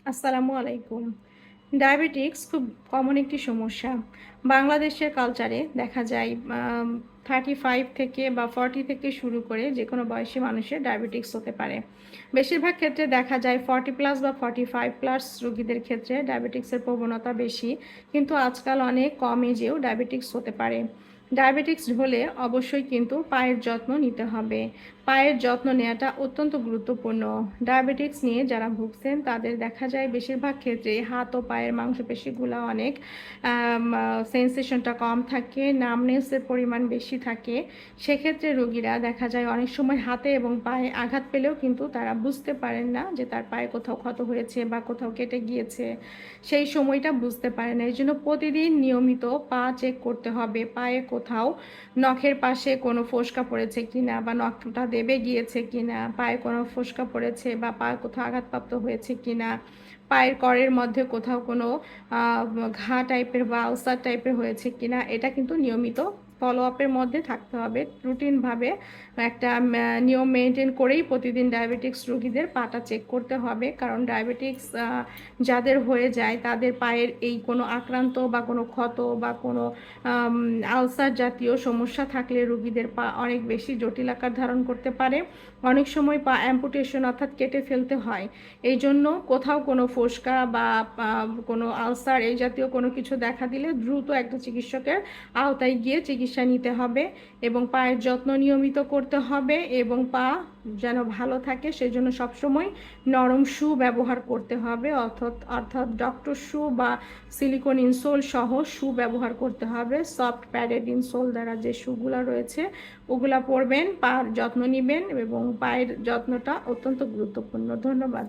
আসসালামু আলাইকুম। ডায়াবেটিকস খুব কমন একটি সমস্যা। বাংলাদেশের কালচারে দেখা যায় 35 থেকে বা 40 থেকে শুরু করে যেকোনো বয়সী মানুষের ডায়াবেটিকস হতে পারে। বেশিরভাগ ক্ষেত্রে দেখা যায় 40 প্লাস বা 45 প্লাস রোগীদের ক্ষেত্রে ডায়াবেটিকসের প্রবণতা বেশি। কিন্তু আজকাল অনেক কম এজেও ডায়াবেটিকস হতে পারে। ডায়াবেটিকস হলে অবশ্যই কিন্তু পায়ের যত্ন নিতে হবে। পায়ের যত্ন নেওয়াটা অত্যন্ত গুরুত্বপূর্ণ। ডায়াবেটিকস নিয়ে যারা ভুগছেন তাদের দেখা যায় বেশিরভাগ ক্ষেত্রে হাত ও পায়ের মাংসপেশিগুলো অনেক সেন্সেশনটা কম থাকে, নামনেসের পরিমাণ বেশি থাকে। সেক্ষেত্রে রোগীরা দেখা যায় অনেক সময় হাতে এবং পায়ে আঘাত পেলেও কিন্তু তারা বুঝতে পারেন না যে তার পায়ে কোথাও ক্ষত হয়েছে বা কোথাও কেটে গিয়েছে। সেই সময়টা বুঝতে পারে না। এজন্য প্রতিদিন নিয়মিত পা চেক করতে হবে। পায়ে কোথাও নখের পাশে কোনো ফোস্কা পড়েছে কিনা বা নখটা দেবে গিয়েছে কিনা, পায়ে কোনো ফোস্কা পড়েছে বা পা কোথাও আঘাতপ্রাপ্ত হয়েছে কিনা, পায়ের কড়ের মধ্যে কোথাও কোনো ঘা টাইপের বা আলসার টাইপের হয়েছে কিনা, এটা কিন্তু নিয়মিত ফলো আপের মধ্যে থাকতে হবে। রুটিনভাবে একটা নিয়ম মেনটেন করেই প্রতিদিন ডায়াবেটিক্স রোগীদের পাটা চেক করতে হবে। কারণ ডায়াবেটিক্স যাদের হয়ে যায় তাদের পায়ের এই কোনো আক্রান্ত বা কোনো ক্ষত বা কোনো আলসার জাতীয় সমস্যা থাকলে রোগীদের পা অনেক বেশি জটিল আকার ধারণ করতে পারে। অনেক সময় পা অ্যাম্পুটেশন অর্থাৎ কেটে ফেলতে হয়। এই জন্য কোথাও কোনো ফোস্কা বা কোনো আলসার এই জাতীয় কোনো কিছু দেখা দিলে দ্রুত একটা চিকিৎসকের আওতায় গিয়ে চিকিৎসা নিতে হবে এবং পায়ের যত্ন নিয়মিত করতে হবে এবং পা যেন ভালো থাকে সেজন্য সবসময় নরম শু ব্যবহার করতে হবে, অর্থাৎ ডক্টর শু বা সিলিকন ইনসোল সহ শু ব্যবহার করতে হবে। সফট প্যাডেড ইনসোল দ্বারা যে শুগুলো রয়েছে ওগুলা পরবেন, পায়ের যত্ন নেবেন এবং পায়ের যত্নটা অত্যন্ত গুরুত্বপূর্ণ। ধন্যবাদ।